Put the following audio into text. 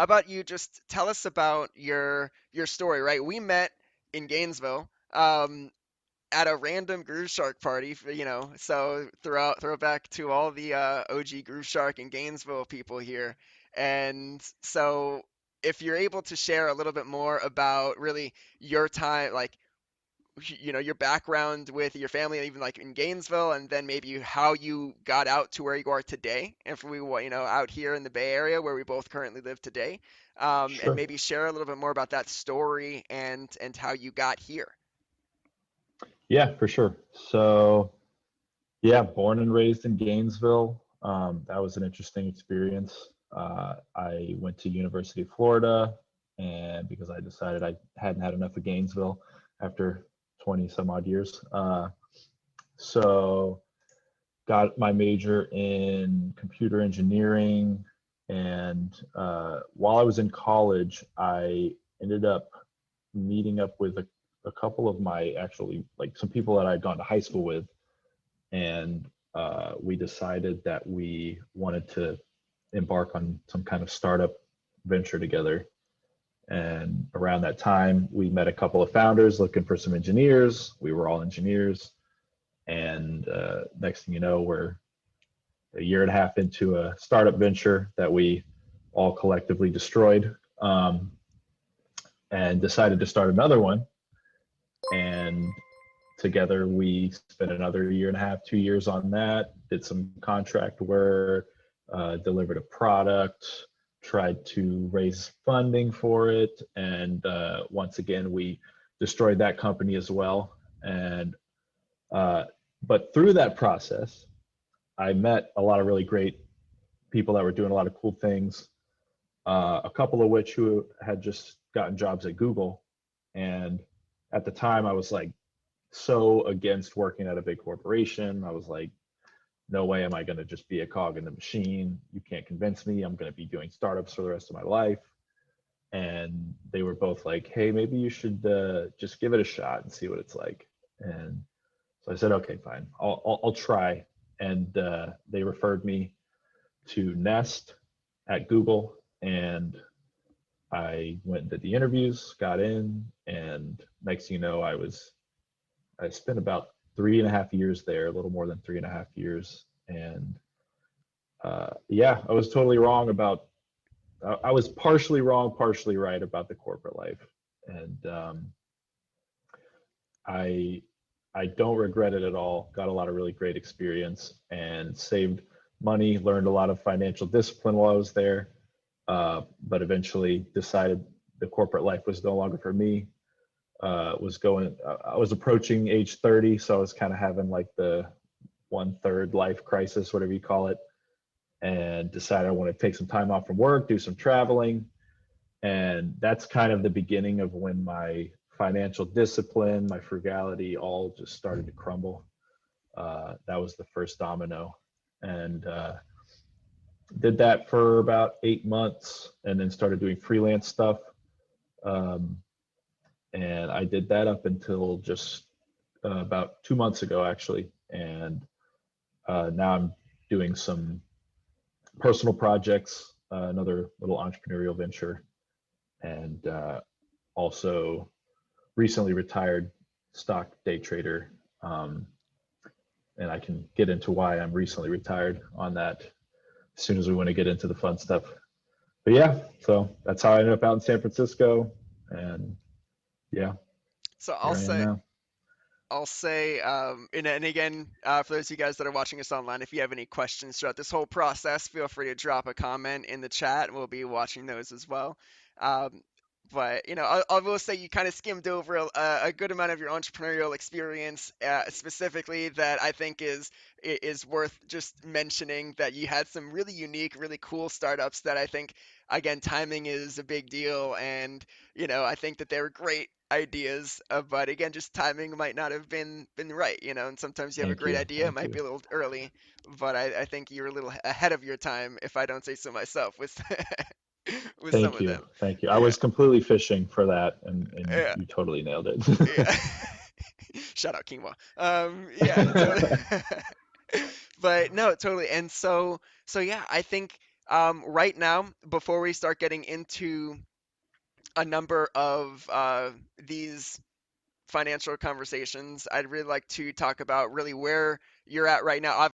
how about you just tell us about your story, right? We met in Gainesville. At a random Groove Shark party, so throw back to all the OG Groove Shark and Gainesville people here. And so if you're able to share a little bit more about really your time, like your background with your family, and even like in Gainesville, and then maybe how you got out to where you are today, if we out here in the Bay Area where we both currently live today, and Sure. maybe share a little bit more about that story and how you got here. Yeah, for sure. So, yeah, born and raised in Gainesville. That was an interesting experience. I went to University of Florida, and because I decided I hadn't had enough of Gainesville after 20 some odd years. So got my major in computer engineering. And while I was in college, I ended up meeting up with a couple of my actually, like some people that I'd gone to high school with. And we decided that we wanted to embark on some kind of startup venture together. And around that time, we met a couple of founders looking for some engineers. We were all engineers. And next thing you know, we're a year and a half into a startup venture that we all collectively destroyed, and decided to start another one. And together we spent another year and a half, 2 years on that, did some contract work, delivered a product, tried to raise funding for it. And once again, we destroyed that company as well. And but through that process, I met a lot of really great people that were doing a lot of cool things. A couple of which who had just gotten jobs at Google. And at the time, I was like so against working at a big corporation. I was like, no way am I going to just be a cog in the machine. You can't convince me. I'm going to be doing startups for the rest of my life. And they were both like, hey, maybe you should just give it a shot and see what it's like. And so I said, okay, fine, I'll try. And they referred me to Nest at Google, and I went and did the interviews, got in, and next thing you know, I spent about 3.5 years there, a little more than 3.5 years. And yeah, I was totally wrong about, I was partially wrong, partially right about the corporate life. And I I don't regret it at all. Got a lot of really great experience and saved money, learned a lot of financial discipline while I was there, but eventually decided the corporate life was no longer for me. I was approaching age 30, so I was kind of having like the 1/3 life crisis, whatever you call it, and decided I want to take some time off from work, do some traveling. And that's kind of the beginning of when my financial discipline, my frugality, all just started to crumble. That was the first domino. And did that for about 8 months and then started doing freelance stuff. Um, and I did that up until just about 2 months ago, actually. And now I'm doing some personal projects, another little entrepreneurial venture, and also recently retired stock day trader. And I can get into why I'm recently retired on that as soon as we want to get into the fun stuff. But yeah, so that's how I ended up out in San Francisco. And yeah, So here I am now. I'll say, and again, for those of you guys that are watching us online, if you have any questions throughout this whole process, feel free to drop a comment in the chat, and we'll be watching those as well. Um, but I will say you kind of skimmed over a good amount of your entrepreneurial experience, specifically that I think is worth just mentioning. That you had some really unique, really cool startups that I think, again, timing is a big deal, and I think that they were great ideas, but again, just timing might not have been right, and sometimes you have a Thank great you. idea, it Thank might be you. a little early, but I think you're a little ahead of your time, if I don't say so myself, with with some Thank of you. them. Thank you. I Yeah, was completely fishing for that, and yeah, you totally nailed it. yeah. Shout out 𝗿𝗂𝘀𝘁. Yeah, totally. But no, totally. And so yeah, I think. Right now, before we start getting into a number of these financial conversations, I'd really like to talk about really where you're at right now.